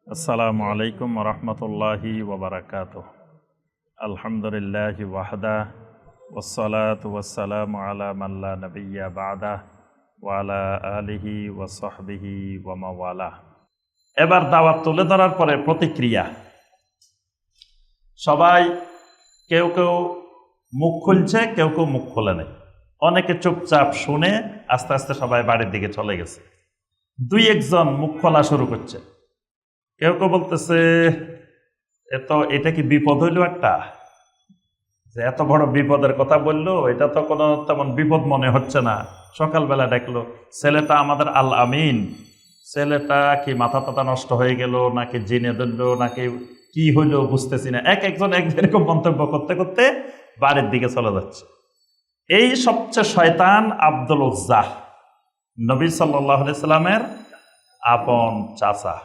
আসসালামু আলাইকুম রহমতুল্লাহি ওবরাকাতুহ। আলহামদুলিল্লাহি ওয়াহদা ওয়াসসালাতু ওয়াসসালামু আলা মান লা নাবিয়্যা বা'দা ওয়া আলা আলিহি ওয়া সাহবিহি ওয়া মাওয়ালা। এবার দাওয়াত তুলে ধরার পরে প্রতিক্রিয়া। সবাই কেউ কেউ মুখ খুলছে, কেউ কেউ মুখ খোলে নাই। অনেকে চুপচাপ শুনে আস্তে আস্তে সবাই বাড়ির দিকে চলে গেছে। দুই একজন মুখ খোলা শুরু করছে। কেউ কেউ বলতেছে, এটা কি বিপদ হইল একটা, যে এত বড় বিপদের কথা বললো, এটা তো কোনো তেমন বিপদ মনে হচ্ছে না। সকালবেলা দেখলো ছেলেটা আমাদের আল আমিন, ছেলেটা কি মাথা টাথা নষ্ট হয়ে গেল নাকি জিনে ধরলো নাকি কি হইলো বুঝতেছি না। একজন এরকম মন্তব্য করতে করতে বাড়ির দিকে চলে যাচ্ছে। এই সবচেয়ে শয়তান আব্দুল উজ্জা, নবী সাল্লাল্লাহু আলাইহি সাল্লামের আপন চাচা।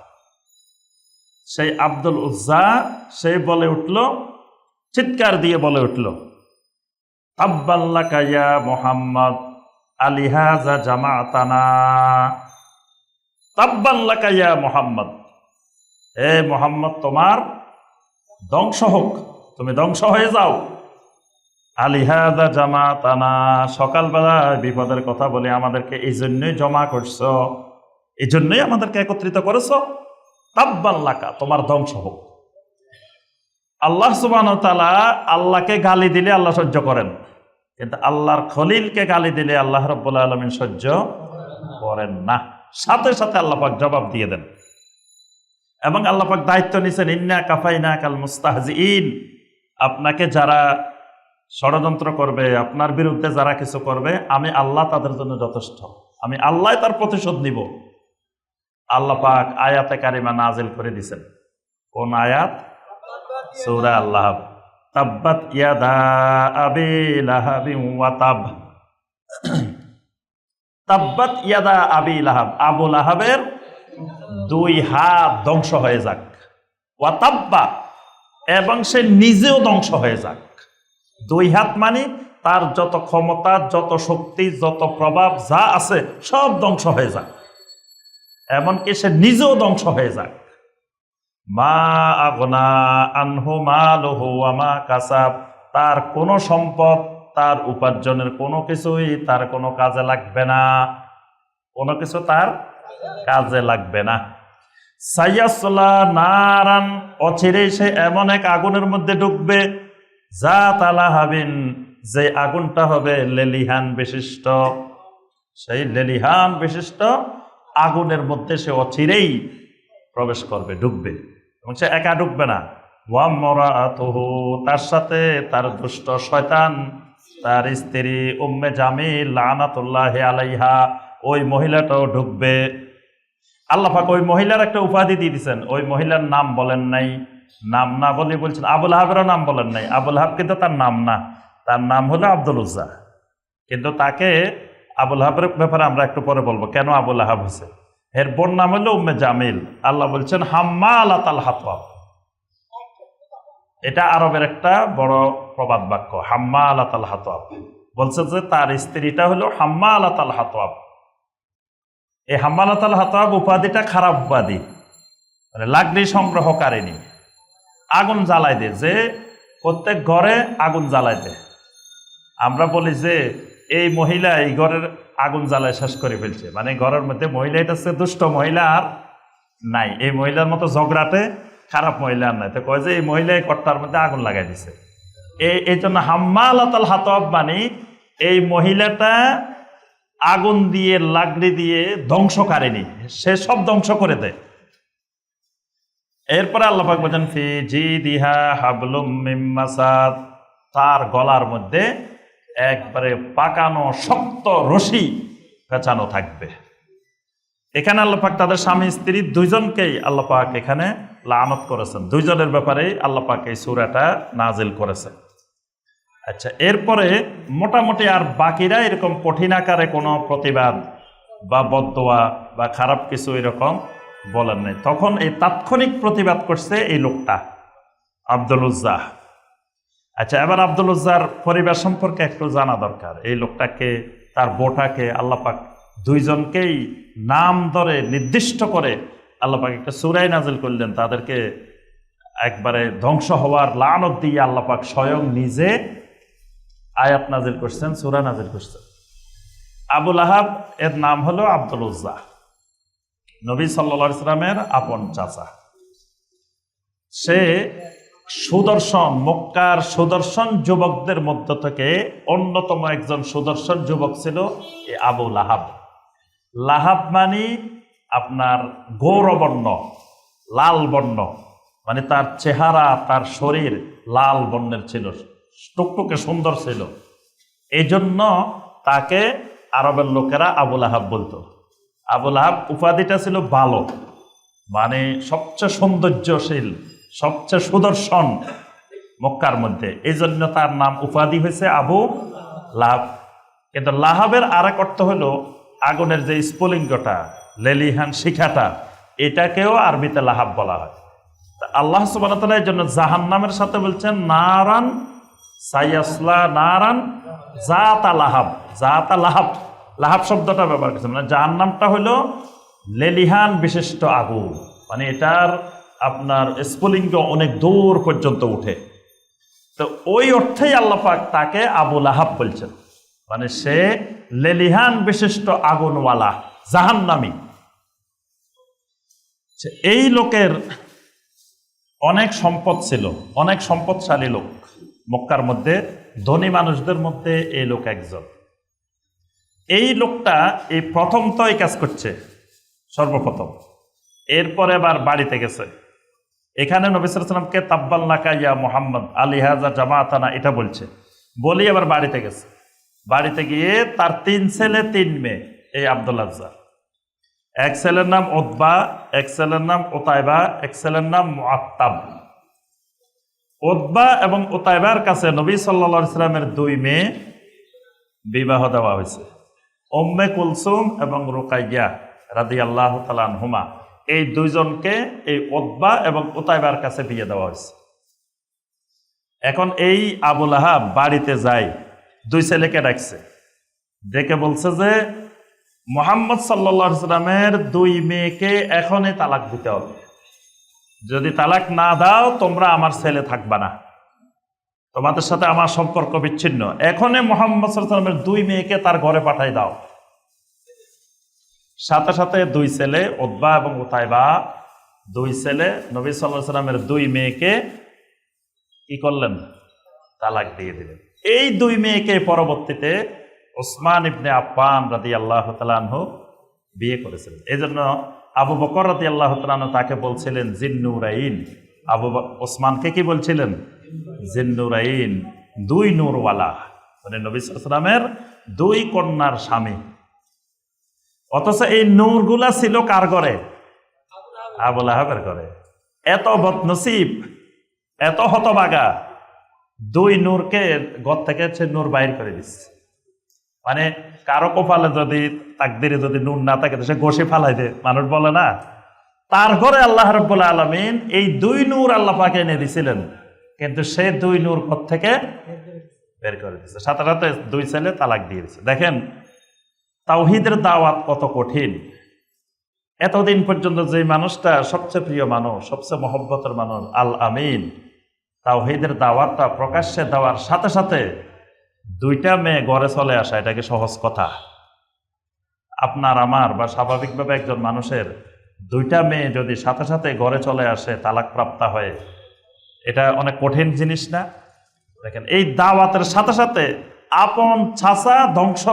সেই আব্দুল উজ্জা সেই বলে উঠল, চিৎকার দিয়ে বলে উঠল, তাব্বাল্লাকা ইয়া মুহাম্মদ আলিহাযা জামাতানা, তাব্বাল্লাকা ইয়া মুহাম্মদ, হে মুহাম্মদ তোমার ধ্বংস হোক, তুমি ধ্বংস হয়ে যাও। আলিহাযা জামাতানা, সকালবেলা বিপদের কথা বলে আমাদেরকে এই জন্যই জমা করছো, এই জন্যই আমাদেরকে একত্রিত করেছো। তাব্বাল্লাকা, তোমার ধ্বংস হোক। আল্লাহ সুবহানাহু ওয়া তাআলা আল্লাহকে গালি দিলে আল্লাহ সহ্য করেন, কিন্তু আল্লাহর খলিলকে গালি দিলে আল্লাহ রাব্বুল আলামিন সহ্য করেন না। সাথে সাথে আল্লাহ পাক জবাব দিয়ে দেন। এবং আল্লাহ পাক দায়িত্ব নিছেন, ইন্না কাফাইনাকাল মুস্তাহজিইন, আপনাকে যারা ষড়যন্ত্র করবে, আপনার বিরুদ্ধে যারা কিছু করবে, আমি আল্লাহ তাদের জন্য যথেষ্ট, আমি আল্লাহ তার প্রতিশোধ নিব। আল্লাহ পাক আয়াতে কারিমা নাজিল করে দিয়েছেন। কোন আয়াত? সূরা আল-লাহব। তাব্বাত ইয়াদা আবি লাহাবিন ওয়া তাব, তাব্বাত ইয়াদা আবি লাহাব, আবু লাহাবের দুই হাত ধ্বংস হয়ে যাক, ওয়া তাব্বা, এবং সে নিজেও ধ্বংস হয়ে যাক। দুই হাত মানে তার যত ক্ষমতা, যত শক্তি, যত প্রভাব যা আছে সব ধ্বংস হয়ে যাক, এমনকি সে নিজেও ধ্বংস হয়ে যাক। মা আগনা আনহু মালুহু ওয়া মা কাসাব, তার কোনো সম্পদ, তার উপার্জনের কোনো কিছুই তার কোনো কাজে লাগবে না, কোনো কিছু তার কাজে লাগবে না। সাইয়াসলা নারান, অচিরেই সে এমন এক আগুনের মধ্যে ঢুকবে, যাত লাহাবিন, যে আগুনটা হবে লেলিহান বিশিষ্ট, সেই লেলিহান বিশিষ্ট আগুনের মধ্যে সে অচিরেই প্রবেশ করবে, ঢুকবে। এবং সে একা ঢুকবে না, ওয়া মরাতুহু, তার সাথে তার দুষ্ট শয়তান, তার স্ত্রী উম্মে জামিল লানাতুল্লাহি আলাইহা, ওই মহিলাটাও ঢুকবে। আল্লাহ পাক ওই মহিলার একটা উপাধি দিয়ে দিয়েছেন। ওই মহিলার নাম বলেন নাই, নাম না বলে বলছেন। আবুল আহাবেরও নাম বলেন নাই। আবুল আহাব কিন্তু তার নাম না, তার নাম হলো আব্দুল উজ্জা। কিন্তু তাকে আবুল আহাবের ব্যাপারে আমরা একটু পরে বলবো কেন আবুল আহাব হয়েছে। এর বোন নাম হলো উম্মে জামিল। আল্লাহ বলছেন হাম্মালাতাল হাতাব, এটা আরবের একটা বড় প্রবাদ বাক্য। হাম্মালাতাল হাতাব বলছে যে তার স্ত্রীটা হলো হাম্মালাতাল হাতাব। এই হাম্মালাতাল হাতাব উপাধিটা খারাপ উপাধি, মানে লাকড়ি সংগ্রহকারিনী, আগুন জ্বালাই দে, যে প্রত্যেক ঘরে আগুন জ্বালাই দে। আমরা বলি যে এই মহিলা এই ঘরের আগুন জ্বালায় শেষ করে ফেলছে, মানে ঘরের মধ্যে মহিলা, এটা হচ্ছে দুষ্ট মহিলা আর নাই, এই মহিলার মতো ঝগড়াটে খারাপ মহিলা আর নাই। তো কয় যে এই মহিলা এই কট্টার মধ্যে আগুন লাগাই দিছে। এই জন্য হাম্মালাতাল হাতাব মানে এই মহিলাটা আগুন দিয়ে, লাকড়ি দিয়ে ধ্বংসকারিনী, সে সব ধ্বংস করে দেয়। এরপরে আল্লাহ পাক বলেন ফি জিদিহা হাবলুম মিন মাসাদ, তার গলার মধ্যে একবারে পাকানো শক্ত রশি পেঁচানো থাকবে। এখানে আল্লাহ পাক তাদের স্বামী স্ত্রী দুইজনকেই আল্লাহ পাক এখানে লানত করেছেন। দুইজনের ব্যাপারে আল্লাহ পাক এই সূরাটা নাজিল করেছেন। আচ্ছা, এরপরে মোটামুটি আর বাকিরা এরকম কঠিন আকারে কোনো প্রতিবাদ বা বদদোয়া বা খারাপ কিছু এরকম বলেন নাই। তখন এই তাৎক্ষণিক প্রতিবাদ করছে এই লোকটা আব্দুল উজ্জা। আচ্ছা, এবার আব্দুল উজ্জার পরিবার সম্পর্কে একটু জানা দরকার। এই লোকটাকে, তার বোটাকে আল্লাহ পাক দুইজনকেই নাম ধরে নির্দিষ্ট করে আল্লাহ পাক একটা সূরা নাজিল করলেন, তাদেরকে একবারে ধ্বংস হওয়ার লানত দিয়ে আল্লাহ পাক স্বয়ং নিজে আয়াত নাজিল করছেন, সূরা নাজিল করছেন। আবু লাহাব এর নাম হলো আব্দুল উজ্জা, নবী সাল্লাল্লাহু আলাইহি সাল্লামের আপন চাচা। সে সুদর্শন, মক্কার সুদর্শন যুবকদের মধ্য থেকে অন্যতম একজন সুদর্শন যুবক ছিল এই আবু লাহাব। লাহাব মানে আপনার গৌরবর্ণ, লাল বর্ণ, মানে তার চেহারা, তার শরীর লাল বর্ণের ছিল, টুকটুকে সুন্দর ছিল। এই জন্য তাকে আরবের লোকেরা আবু লাহাব বলতো। আবু লাহাব উপাধিটা ছিল ভালো, মানে সবচেয়ে সৌন্দর্যশীল, সবচেয়ে সুদর্শন মক্কার মধ্যে। এই জন্য তার নাম, উপাধি হয়েছে আবু লাহাব। কিন্তু লাহাবের আরেক অর্থ হলো আগুনের যে স্ফুলিঙ্গটা, লেলিহান শিখাটা, এটাকেও আরবিতে লাহাব বলা হয়। আল্লাহ সুবহানাহু ওয়া তাআলা এই জন্য জাহান্নামের সাথে বলছেন নারান সায়াসলা নারান জাতা লাহাব। জাতা লাহাব, লাহাব শব্দটা ব্যবহার করছে, মানে জাহান্নামটা হলো লেলিহান বিশিষ্ট আগুন, মানে এটার আপনার স্ফুলিঙ্গ অনেক দূর পর্যন্ত উঠে। তো ওই অর্থেই আল্লাহ পাক তাকে আবু লাহাব বলছেন, মানে সে লেলিহান বিশিষ্ট আগুনওয়ালা, জাহান্নামী। এই লোকের অনেক সম্পদ ছিল, অনেক সম্পদশালী লোক মক্কার মধ্যে, ধনী মানুষদের মধ্যে এই লোক একজন। এই লোকটা এই প্রথম তো এই কাজ করছে সর্বপ্রথম, এরপরে আবার বাড়িতে গেছে। এখানে নবী সাল্লাল্লাহু আলাইহি ওয়াসাল্লামকে তাব্বাল্লাকা ইয়া মুহাম্মদ আলিহাজা জামাতানা এটা বলছে, বলি আবার বাড়িতে গেছে। বাড়িতে গিয়ে তার 3 ছেলে 3 মেয়ে, এই আব্দুল আজ্জা। এক ছেলের নাম উতবা, এক ছেলের নাম উতাইবা, এক ছেলের নাম মুআত্তাব। উতবা এবং উতাইবার কাছে নবী সাল্লাল্লাহু আলাইহি ওয়াসাল্লামের 2 মেয়ে বিবাহ দেওয়া হয়েছে, উম্মে কুলসুম এবং রুকাইয়া রাদিয়াল্লাহু তাআলা আনহুমা। এই 2 জনকে এই উতবা এবং উতাইবার কাছে বিয়ে দেওয়া হয়েছে। এখন এই আবু লাহাব বাড়িতে যায়, 2 ছেলেকে ডাকছে, ডেকে বলছে যে মুহাম্মদ সাল্লাল্লাহু আলাইহি ওয়াসাল্লামের 2 মেয়েকে এখনই তালাক দিতে হবে, যদি তালাক না দাও তোমরা আমার ছেলে থাকবা না, তোমাদের সাথে আমার সম্পর্ক বিচ্ছিন্ন। এখনই মুহাম্মদ সাল্লাল্লাহু আলাইহি ওয়াসাল্লামের 2 মেয়েকে তার ঘরে পাঠাই দাও। সাথে সাথে 2 ছেলে উতবা এবং উতাইবা, 2 ছেলে নবী সাল্লাল্লাহু আলাইহি ওয়াসাল্লামের 2 মেয়েকে কি করলেন? তালাক দিয়ে দিলেন। এই 2 মেয়েকে পরবর্তীতে ওসমান ইবনে আফফান রাদিয়াল্লাহু তাআলা আনহু বিয়ে করেছিলেন। এই জন্য আবু বকর রাদিয়াল্লাহু তাআলা আনহু তাকে বলছিলেন জিন্নুরাইন। ওসমানকে কি বলছিলেন? জিন্নুরাইন, 2 নূরওয়ালা, মানে নবী সাল্লাল্লাহু আলাইহি ওয়াসাল্লামের 2 কন্যার স্বামী। অথচ এই নূরগুলা ছিল কার ঘরে? আবু লাহাবের ঘরে। এত বদনসিব, এত হতভাগা, 2 নূরকে ঘর থেকে সে নূর বাইর করে দিচ্ছে। মানে কারো কপালে যদি, তাকদিরে যদি নূর না থাকে তো সে ঘষে ফালাই দেয়, মানুষ বলে না। তার ঘরে আল্লাহ রাব্বুল আলামিন এই 2 নূর আল্লাহ পাক এনে দিয়েছিলেন, কিন্তু সেই 2 নূর ঘর থেকে বের করে দিচ্ছে। সাথে সাথে 2 ছেলে তালাক দিয়ে দিচ্ছে। দেখেন তাওহীদের দাওয়াত কত কঠিন। এতদিন পর্যন্ত যে মানুষটা সবচেয়ে প্রিয় মানুষ, সবচেয়ে মহব্বতের মানুষ, আল আমিন, তাওহীদের দাওয়াতটা প্রকাশ্যে দেওয়ার সাথে সাথে 2টা মেয়ে ঘরে চলে আসা, এটা কি সহজ কথা? আপনার আমার বা স্বাভাবিকভাবে একজন মানুষের 2টা মেয়ে যদি সাথে সাথে ঘরে চলে আসে তালাক প্রাপ্তা হয়ে, এটা অনেক কঠিন জিনিস না? দেখেন এই দাওয়াতের সাথে সাথে আপন চাচা ধ্বংস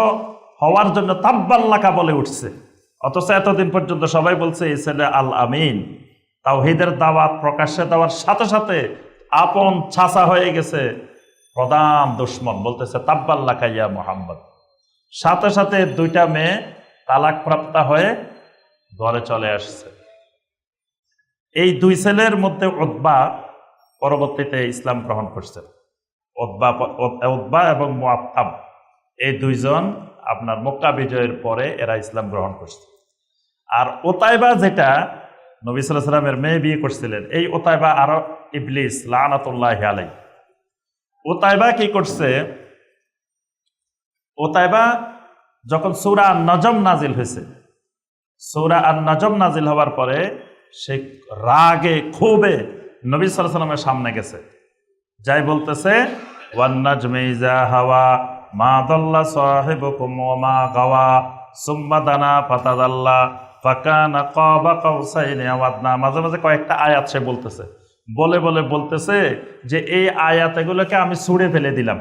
হওয়ার জন্য তাব্বাল্লাকা বলে উঠছে। অথচ এতদিন পর্যন্ত সবাই বলছে এই ছেলে আল আমিন। তাওহীদের দাওয়াত প্রকাশ্যে দেওয়ার সাথে সাথে আপন চাচা হয়ে গেছে প্রধান দুশ্মন, বলতেছে তাব্বাল্লাকা ইয়া মুহাম্মদ। সাথে সাথে 2টা মেয়ে তালাক প্রাপ্তা হয়ে ঘরে চলে আসছে। এই 2 ছেলের মধ্যে উতবা পরবর্তীতে ইসলাম গ্রহণ করছে। উতবা এবং মুআত্তাব, এই 2 জন আপনার মক্কা বিজয়ের পরে এরা ইসলাম গ্রহণ করছে। আর উতাইবা, যেটা নবী সাল্লাল্লাহু আলাইহি ওয়াসাল্লামের মেয়ে বিয়ে করছিলেন, এই উতাইবা আরো ইবলিস লানাতুল্লাহি আলাইহি। উতাইবা কি করছে? উতাইবা যখন সূরা আন-নাজম নাজিল হয়েছে, সূরা আন-নাজম নাজিল হওয়ার পরে সে রাগে ক্ষোভে নবী সাল্লাল্লাহু আলাইহি ওয়াসাল্লামের সামনে গেছে, যাই বলতেছে ওয়ান নাজমি ইযা হাওয়া মা দাল্লা সাহিবুকুম ওয়া মা গাওয়া সুম্মা দানা ফাতাদাল্লা ফাকানা কাবা কাউসাইনি আও আদনা। মাঝে মাঝে কয়েকটা আয়াত সে বলতেছে, বলতেছে যে এই আয়াত এগুলোকে আমি ছুঁড়ে ফেলে দিলাম,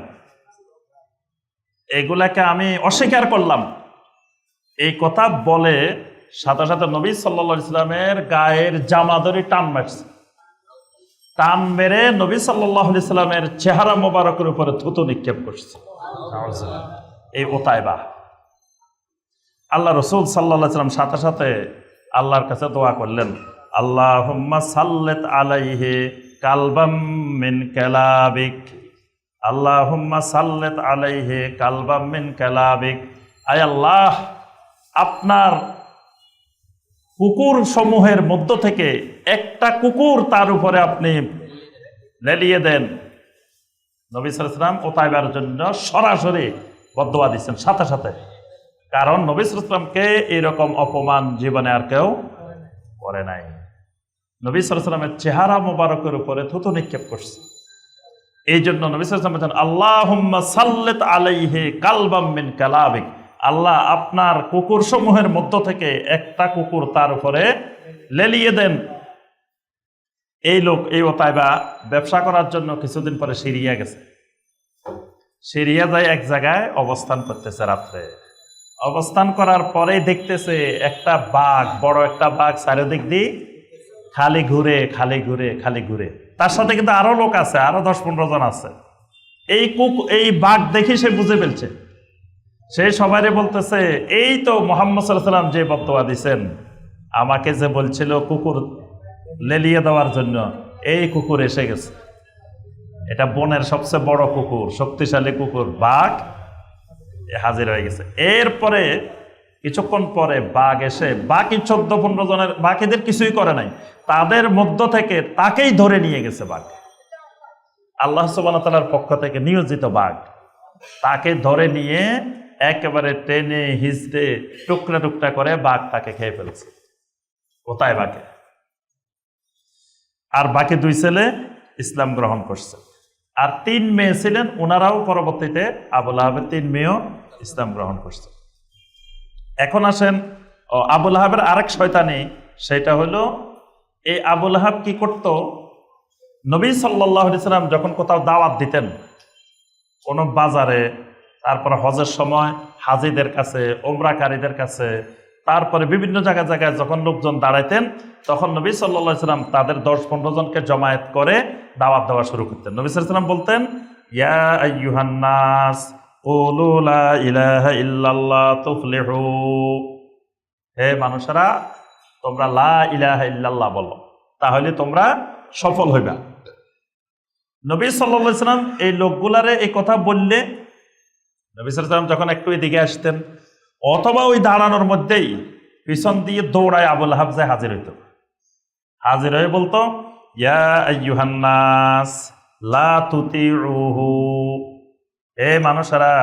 এগুলাকে আমি অস্বীকার করলাম। এই কথা বলে সাথে সাথে নবী সাল্লাল্লাহু আলাইহি ওয়াসাল্লামের গায়ের জামা ধরে টান মারছে, টান মেরে নবী সাল্লাল্লাহু আলাইহি ওয়াসাল্লামের চেহারা মোবারকের উপরে থুতু নিক্ষেপ করছে। এই ওতাইবা আল্লাহ রাসূল সাল্লাল্লাহু আলাইহি ওয়াসাল্লাম সাথে সাথে আল্লাহর কাছে দোয়া করলেন, আল্লাহুম্মা সাল্লিত আলাইহি কালবাম মিন কালাবিক, আল্লাহুম্মা সাল্লিত আলাইহি কালবাম মিন কালাবিক। আয় আল্লাহ, আপনার কুকুর সমূহের মধ্য থেকে একটা কুকুর তার উপরে আপনি লেলিয়ে দেন। নবী সাল্লাল্লাহু আলাইহি ওয়াসাল্লাম ওতাইবার জন্য সরাসরি বদদোয়া দিচ্ছেন সাথে সাথে, কারণ নবী সাল্লাল্লাহু আলাইহি ওয়াসাল্লামকে এরকম অপমান জীবনে আর কেউ করে নাই। নবী সাল্লাল্লাহু আলাইহি ওয়াসাল্লামের চেহারা মোবারকের উপরে থুতু নিক্ষেপ করছে। এই জন্য নবী সাল্লাল্লাহু আলাইহি ওয়াসাল্লাম বলেন, আল্লাহুম্মা সাল্লিত আলাইহি কালবাম মিন কালাবিক, আল্লাহ আপনার কুকুর সমূহের মধ্য থেকে একটা কুকুর তার উপরে লেলিয়ে দেন। এই লোক এই ওতাইবা ব্যবসা করার জন্য কিছুদিন পরে সিরিয়া গেছে। সিরিয়া যায় এক জায়গায় অবস্থান করতেছে, রাত্রে অবস্থান করার পরেই দেখতেছে একটা বাঘ, বড় একটা বাঘ চারিদিক দিয়ে খালি ঘুরে। তার সাথে কিন্তু আরো লোক আছে, আরো 10-15 জন আছে। এই বাঘ দেখি সে বুঝে ফেলছে, সে সবাই বলতেছে, এই তো মুহাম্মদ সাল্লাল্লাহু আলাইহি ওয়াসাল্লাম যে বদদোয়া দিছেন, আমাকে যে বলছিল কুকুর লেলিয়ে দেওয়ার জন্য, এই কুকুর এসে গেছে। এটা বনের সবচেয়ে বড় কুকুর, শক্তিশালী কুকুর, বাঘ হাজির হয়ে গেছে। এরপরে কিছুক্ষণ পরে বাঘ এসে বাকি 14-15 জনের, বাকিদের কিছুই করে নাই, তাদের মধ্য থেকে তাকেই ধরে নিয়ে গেছে বাঘ। আল্লাহ সুবহানাহু ওয়া তাআলার পক্ষ থেকে নিয়োজিত বাঘ, তাকে ধরে নিয়ে একেবারে টেনে হিজড়ে টুকরা টুকরা করে বাঘ তাকে খেয়ে ফেলছে, কোথায় বাঘে। আর বাকি 2 ছেলে ইসলাম গ্রহণ করছে, আর 3 মেয়ে ছিলেন, ওনারাও পরবর্তীতে আবু লাহাবের 3 মেয়েও ইসলাম গ্রহণ করছে। এখন আসেন আবু লাহাবের আরেক শয়তানি, সেটা হলো এই আবু লাহাব কি করত, নবী সাল্লাল্লাহু আলাইহি ওয়াসাল্লাম যখন কোথাও দাওয়াত দিতেন, কোনো বাজারে, তারপরে হজের সময় হাজিদের কাছে, ওমরাকারীদের কাছে, তারপরে বিভিন্ন জায়গায় যখন লোকজন দাঁড়াইতেন, তখন নবী সাল্লাল্লাহু আলাইহি ওয়াসাল্লাম তাদের 10-15 জনকে জমায়েত করে দাওয়াত দেওয়া শুরু করতেন। নবী সাল্লাল্লাহু আলাইহি ওয়াসাল্লাম বলতেন, ইয়া আইয়ুহান নাস কুলু লা ইলাহা ইল্লাল্লাহ তুফলিহু, হে মানুষেরা, তোমরা লা ইলাহা ইল্লাল্লাহ বলো, তাহলে তোমরা সফল হইবা। নবী সাল্লাল্লাহু আলাইহি ওয়াসাল্লাম এই লোকগুলারে এই কথা বললে নবী সাল্লাল্লাহু আলাইহি ওয়াসাল্লাম যখন একটু এদিকে আসতেন, অথবা ওই দাঁড়ানোর মধ্যেই পিছন দিয়ে দৌড়ায় আবু লাহাব যায় হাজির হইত। হাজির হয়ে বলতো, ইয়া আইয়ুহান নাস লা তুতিউহু, হে মানুষেরা,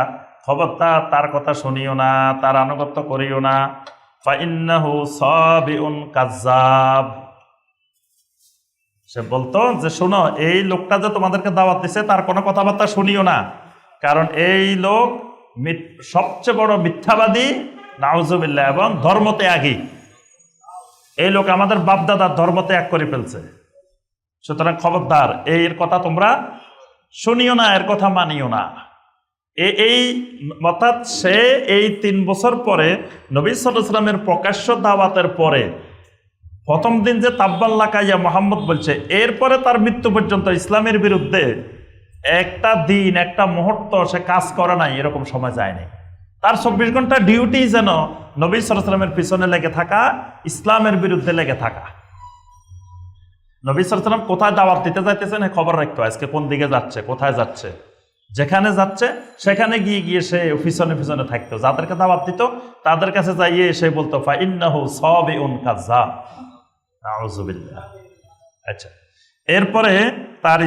খবরদার তার কথা শুনিও না, তার আনুগত্য করিও না। ফাইন্নাহু সাবিউন কাজ্জাব, সে বলতো যে শোনো, এই লোকটা যে তোমাদেরকে দাওয়াত দিছে তার কোনো কথাবার্তা শুনিও না, কারণ এই লোক সবচেয়ে বড় মিথ্যাবাদী, নাউজুবিল্লাহ, এবং ধর্মত্যাগী। এই লোক আমাদের বাপদাদার ধর্ম ত্যাগ করে ফেলছে, সুতরাং খবরদার এর কথা তোমরা শুনিও না, এর কথা মানিও না। এই অর্থাৎ সে এই 3 বছর পরে নবী সাল্লাল্লাহু আলাইহি ওয়াসাল্লামের প্রকাশ্য দাওয়াতের পরে প্রথম দিন যে তাব্বাল্লাকা ইয়া মুহাম্মদ বলছে, এরপরে তার মৃত্যু পর্যন্ত ইসলামের বিরুদ্ধে একটা দিন, একটা মুহূর্ত সে কাজ করে নাই, এরকম সময় যায়নি। তার 24 ঘন্টা ডিউটি যেন নবী সাল্লাল্লাহু আলাইহি ওয়াসাল্লামের পিছনে লেগে থাকা, ইসলামের বিরুদ্ধে লেগে থাকা। নবী সাল্লাল্লাহু আলাইহি ওয়াসাল্লাম কোথায় দাওয়াত দিতে যাইতেছেন খবর রাখতো, আজকে কোন দিকে যাচ্ছে, কোথায় যাচ্ছে, যেখানে যাচ্ছে সেখানে গিয়ে সে পিছনে থাকতো। যাদেরকে দাওয়াত দিত তাদের কাছে যাইয়ে সে বলতো, ফাইন্নাহু সাবিউন কাজ্জাব, নাউজুবিল্লাহ। আচ্ছা, এরপরে তার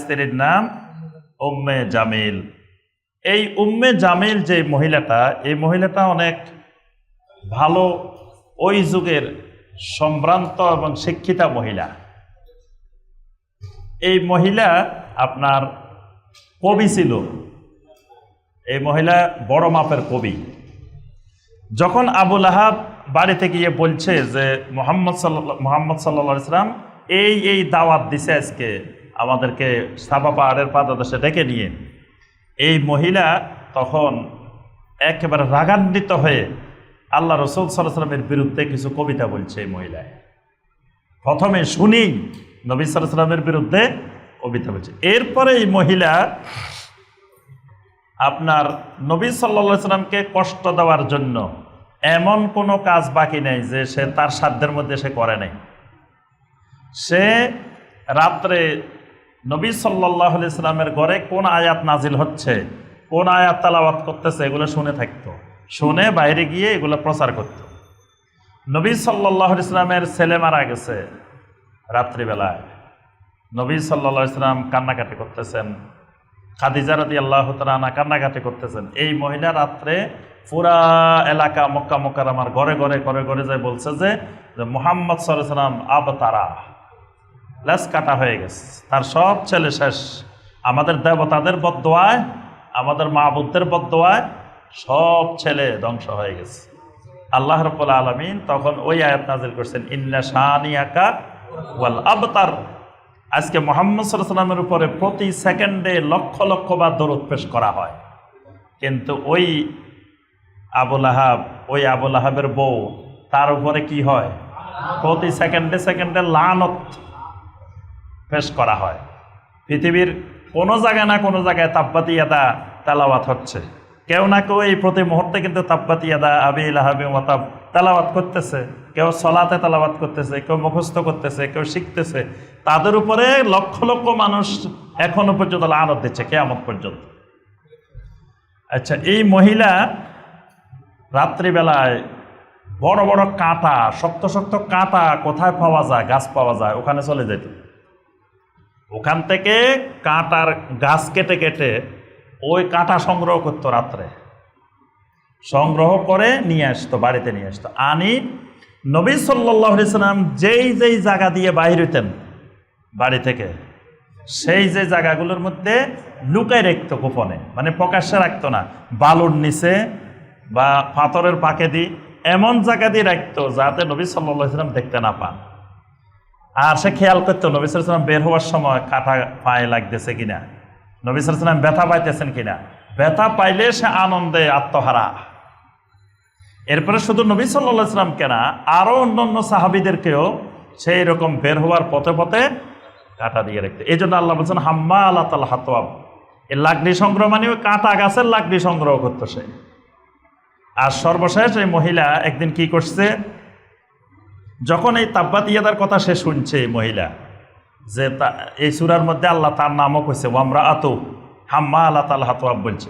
স্ত্রীর নাম উম্মে জামিল। এই উম্মে জামিল যে মহিলাটা, এই মহিলাটা অনেক ভালো, ওই যুগের সম্ভ্রান্ত এবং শিক্ষিতা মহিলা। এই মহিলা আপনার কবি ছিল, এই মহিলা বড় মাপের কবি। যখন আবু লাহাব বাড়িতে গিয়ে বলছে যে মোহাম্মদ সাল্লাল্লাহু আলাইহি সাল্লাম এই দাওয়াত দিছে আজকে আমাদেরকে সাবা পাহাড়ের পাদদেশে ডেকে নিয়ে, এই মহিলা তখন একেবারে রাগান্বিত হয়ে আল্লাহ রাসূল সাল্লাল্লাহু আলাইহি সাল্লামের বিরুদ্ধে কিছু কবিতা বলছে। এই মহিলা প্রথমে শুনি নবী সাল্লাল্লাহু আলাইহি সাল্লামের বিরুদ্ধে কবিতা বলছে। এরপরে এই মহিলা আপনার নবী সাল্লাল্লাহু আলাইহি সাল্লামকে কষ্ট দেওয়ার জন্য এমন কোনো কাজ বাকি নেই যে সে তার সাধ্যের মধ্যে সে করে নাই। সে রাত্রে নবী সাল্লাল্লাহু আলাইহি সাল্লামের ঘরে কোন আয়াত নাজিল হচ্ছে, কোন আয়াত তেলাওয়াত করতেছে, এগুলো শুনে থাকতো, শুনে বাইরে গিয়ে এগুলো প্রচার করত। নবী সাল্লাল্লাহু আলাইহি সাল্লামের ছেলে মারা গেছে রাত্রিবেলায়, নবী সাল্লাল্লাহু আলাইহি সাল্লাম কান্নাকাটি করতেছেন, খাদিজা রাদিয়াল্লাহু তাআলা আনহা কান্নাকাটি করতেছেন। এই মহিলা রাত্রে পুরা এলাকা মক্কা মুকাররমার ঘরে ঘরে যায় বলছে যে মুহাম্মদ সাল্লাল্লাহু আলাইহি সাল্লাম আবতারা, লেজ কাটা হয়ে গেছে, তার সব ছেলে শেষ। আমাদের দেবতাদের বদদোয়ায়, আমাদের মাবুদদের বদদোয়ায় সব ছেলে ধ্বংস হয়ে গেছে। আল্লাহ রাব্বুল আলামিন তখন ওই আয়াত নাযিল করছেন, ইন্না শানিয়াকা ওয়াল আবতার। আজকে মুহাম্মদ সাল্লাল্লাহু আলাইহি সাল্লামের উপরে প্রতি সেকেন্ডে লক্ষ লক্ষ বার দরুদ পেশ করা হয়, কিন্তু ওই আবু লাহাবের বউ, তার উপরে কি হয়? প্রতি সেকেন্ডে লানত পেশ করা হয়। পৃথিবীর কোনো জায়গায় না কোনো জায়গায় তাব্বাতি ইয়াদা তেলাওয়াত হচ্ছে, কেউ না কেউ এই প্রতি মুহূর্তে কিন্তু তাব্বাতি ইয়াদা আবি লাহাবি ওয়া তাব তেলাওয়াত করতেছে, কেউ সলাতে তেলাওয়াত করতেছে, কেউ মুখস্থ করতেছে, কেউ শিখতেছে। তাদের উপরে লক্ষ লক্ষ মানুষ এখনো পর্যন্ত লানত দিচ্ছে কিয়ামত পর্যন্ত। আচ্ছা, এই মহিলা রাত্রিবেলায় বড় বড় কাঁটা, শক্ত শক্ত কাঁটা কোথায় পাওয়া যায়, গাছ পাওয়া যায়, ওখানে চলে যেত। ওখান থেকে কাঁটার গাছ কেটে কেটে ওই কাঁটা সংগ্রহ করতো, রাত্রে সংগ্রহ করে নিয়ে আসতো, বাড়িতে নিয়ে আসতো। আনি নবী সাল্লাল্লাহু আলাইহি সাল্লাম যেই জায়গা দিয়ে বাইর হইতেন বাড়ি থেকে, সেই যে জায়গাগুলোর মধ্যে লুকায় রাখতো গোপনে, মানে প্রকাশ্যে রাখতো না, বালুর নিচে বা পাথরের পাকে দিয়ে এমন জায়গা দিয়ে রাখতো যাতে নবী সাল্লাল্লাহু আলাইহি সাল্লাম দেখতে না পান। আর সে খেয়াল করতো নবী সাল্লাল্লাহু আলাইহি সাল্লাম বের হওয়ার সময় কাঁটা পায়ে লাগতেছে কিনা, নবী সাল্লাল্লাহু আলাইহি সাল্লাম ব্যথা পাইতেছেন কিনা। ব্যথা পাইলে সে আনন্দে আত্মহারা। এরপরে শুধু নবী সাল্লাল্লাহু আলাইহি সাল্লাম কেনা, আরও অন্যান্য সাহাবীদেরকেও সেই রকম বের হওয়ার পথে পথে কাঁটা দিয়ে রাখতো। এই জন্য আল্লাহ বলছেন হাম্মালাতাল হাতওয়াব, এই লাকড়ি সংগ্রহ মানে ওই কাঁটা গাছের লাকড়ি সংগ্রহ করতো সে। আর সর্বশেষ এই মহিলা একদিন কি করছে, যখন এই তাব্বাত ইয়াদার কথা সে শুনছে, এই মহিলা যে এই সূরার মধ্যে আল্লাহ তার নামও কইছে ওয়ামরাআতু হাম্মালাতাল হাতওয়াব বলছে।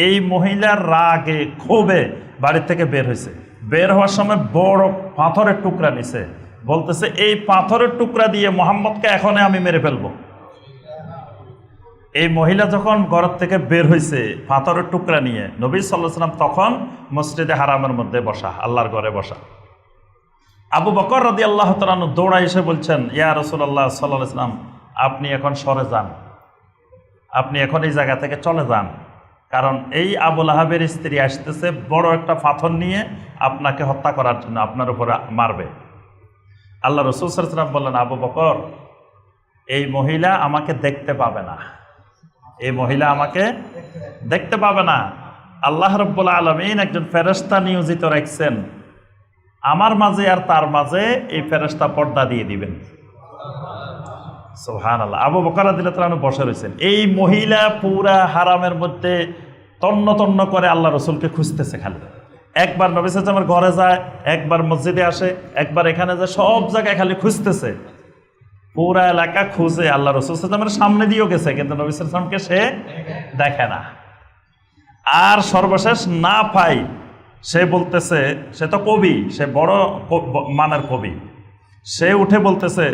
এই মহিলার রাগে ক্ষোভে বাড়ির থেকে বের হয়েছে। বের হওয়ার সময় বড় পাথরের টুকরা নিছে, বলতেছে এই পাথরের টুকরা দিয়ে মুহাম্মদকে এখনই আমি মেরে ফেলবো। এই মহিলা যখন ঘর থেকে বের হয়েছে পাথরের টুকরা নিয়ে, নবী সাল্লাল্লাহু আলাইহি সাল্লাম তখন মসজিদে হারামের মধ্যে বসা, আল্লাহর ঘরে বসা। আবু বকর রাদিয়াল্লাহু তাআলা আনহু দৌড়া এসে বলছেন, ইয়া রাসূলুল্লাহ সাল্লাল্লাহু আলাইহি সাল্লাম, আপনি এখন সরে যান, আপনি এখন এই জায়গা থেকে চলে যান, কারণ এই আবু লাহাবের স্ত্রী আসতেছে বড় একটা পাথর নিয়ে আপনাকে হত্যা করার জন্য, আপনার উপরে মারবে। আল্লাহ রাসূল সাল্লাল্লাহু আলাইহি সাল্লাম বললেন, আবু বকর, এই মহিলা আমাকে দেখতে পাবে না, এই মহিলা আমাকে দেখতে পাবে না। আল্লাহ রাব্বুল আলামিন একজন ফেরেশতা নিয়োজিত রাখছেন আমার মাঝে আর তার মাঝে, এই ফেরেশতা পর্দা দিয়ে দিবেন। সুবহানাল্লাহ। আবু বকর রাদিয়াল্লাহু তাআলা বসে রয়েছেন। এই মহিলা পুরা হারামের মধ্যে তন্ন তন্ন করে আল্লাহ রাসূলকে খুঁজতেছে, খালি একবার নবী সাল্লাল্লাহু আলাইহি ওয়াসাল্লামের ঘরে যায়, একবার মসজিদে আসে, একবার এখানে যায়, সব জায়গায় খালি খুঁজতেছে। পুরা এলাকা খুঁজে আল্লাহ রাসূল সাল্লাল্লাহু আলাইহি ওয়াসাল্লামের সামনে দিয়েও গেছে, কিন্তু নবী সাল্লাল্লাহু আলাইহি ওয়াসাল্লামকে সে দেখে না। আর সর্বশেষ না পাই, সে বলতেছে, সে তো কবি, সে বড় মানের কবি, সে উঠে বলতেছে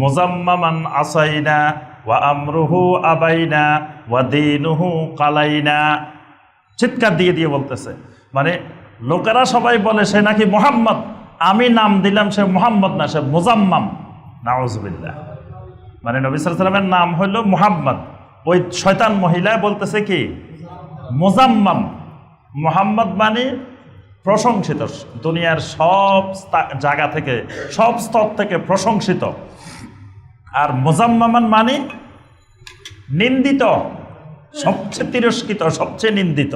মুজাম্মামান আসাইনা ওয়া আমরুহু আবাইনা ওয়া দীনুহু কালাইনা, চিৎকার দিয়ে দিয়ে বলতেছে, মানে লোকেরা সবাই বলে সে নাকি মুহাম্মদ, আমি নাম দিলাম সে মুহাম্মদ না, সে মুজাম্মাম। নাউজুবিল্লাহ। মানে নবী সাল্লাল্লাহু আলাইহি ওয়াসাল্লামের নাম হলো মুহাম্মদ, ওই শয়তান মহিলা বলতেছে কি মুজাম্মাম। মুহাম্মদ মানে প্রশংসিত, দুনিয়ার সব জায়গা থেকে, সব স্তর থেকে প্রশংসিত। আর মুজাম্মামান মানে নিন্দিত, সবচেয়ে তিরস্কৃত, সবচেয়ে নিন্দিত।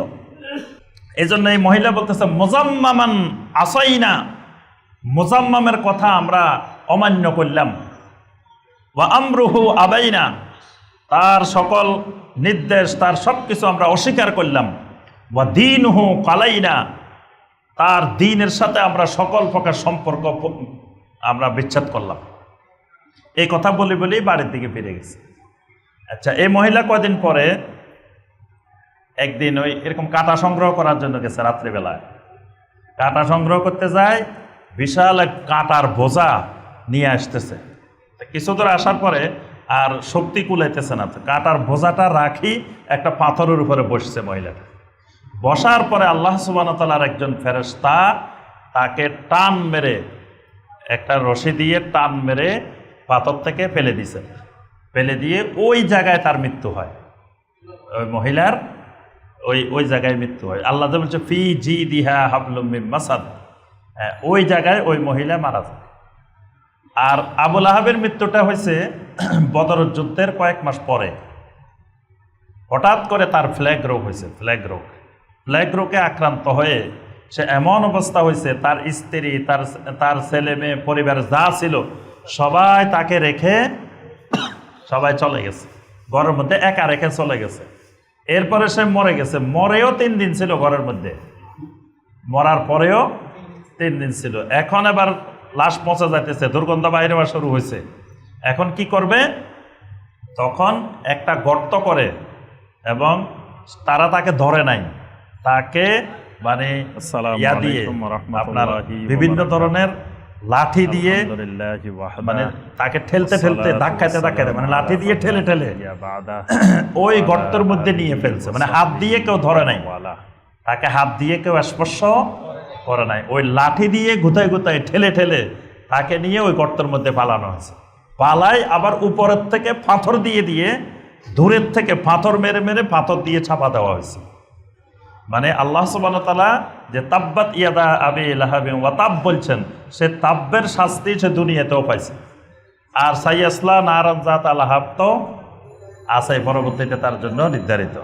এই জন্য এই মহিলা বলতেছে মুজাম্মামান আসাইনা, মুজাম্মামের কথা আমরা অমান্য করলাম। ওয়া আমরুহু আবাইনা, তার সকল নির্দেশ, তার সব কিছু আমরা অস্বীকার করলাম। ওয়া দীনহু কালাইনা, তার দ্বীনের সাথে আমরা সকল প্রকার সম্পর্ক আমরা বিচ্ছেদ করলাম। এই কথা বলে বলেই বাড়ির দিকে ফিরে গেছে। আচ্ছা, এই মহিলা কয়দিন পরে একদিন ওই এরকম কাঁটা সংগ্রহ করার জন্য গেছে। রাত্রিবেলায় কাঁটা সংগ্রহ করতে যায়, বিশাল এক কাঁটার বোঝা নিয়ে আসতেছে। কিছু দূর আসার পরে আর শক্তি কুলাইতেছে না, কাঁটার বোঝাটা রাখি একটা পাথরের উপরে বসছে মহিলাটা। বসার পরে আল্লাহ সুবহানাহু ওয়া তাআলার একজন ফেরেশতা তাকে টান মেরে, একটা রশি দিয়ে টান মেরে পাথর থেকে ফেলে দিছে। ফেলে দিয়ে ওই জায়গায় তার মৃত্যু হয়। ওই মহিলার ওই জায়গায় মৃত্যু হয়। আল্লাহ বলছে ফি জিদিহা হাবলুম মিন মাসাদ, ওই জায়গায় ওই মহিলা মারা যায়। আর আবু লাহাবের মৃত্যুটা হয়েছে বদর যুদ্ধের কয়েক মাস পরে। হঠাৎ করে তার ফ্ল্যাগ রোগ হয়েছে। ফ্ল্যাগ রোগে আক্রান্ত হয়ে সে এমন অবস্থা হয়েছে, তার স্ত্রী, তার ছেলে মেয়ে, পরিবার যা ছিল সবাই তাকে রেখে সবাই চলে গেছে, ঘরের মধ্যে একা রেখে চলে গেছে। এরপরে সে মরে গেছে। মরেও 3 দিন ছিল ঘরের মধ্যে, মরার পরেও 3 দিন ছিল। এখন এবার লাশ পচা যাইতেছে, দুর্গন্ধ বাইরে হওয়া শুরু হয়েছে। এখন কি করবে? তখন একটা গর্ত করে, এবং তারা তাকে ধরে নাই, তাকে মানে ইয়া দিয়ে, আপনার বিভিন্ন ধরনের লাঠি দিয়ে, মানে তাকে ঠেলতে ধাক্কাতে মানে লাঠি দিয়ে ঠেলে ওই গর্তের মধ্যে নিয়ে ফেলছে। মানে হাত দিয়ে কেউ ধরে নাই, তাকে হাত দিয়ে কেউ স্পর্শ করে নাই। ওই লাঠি দিয়ে গুতায় ঠেলে তাকে নিয়ে ওই গর্তের মধ্যে পালানো হয়েছে। পালাই আবার উপরের থেকে পাথর দিয়ে দূরের থেকে পাথর মেরে পাথর দিয়ে চাপা দেওয়া হয়েছে। মানে আল্লাহ সুবহানাহু ওয়া তাআলা যে তাব্বাত ইয়াদা আবি লাহাবিন ওয়া তাব বলছেন, সে তাব্বের শাস্তি সে দুনিয়াতেও পাইছে। আর সাইয়াসলা নারান যাতা লাহাব তো আছে পরবর্তীতে তার জন্য নির্ধারিত।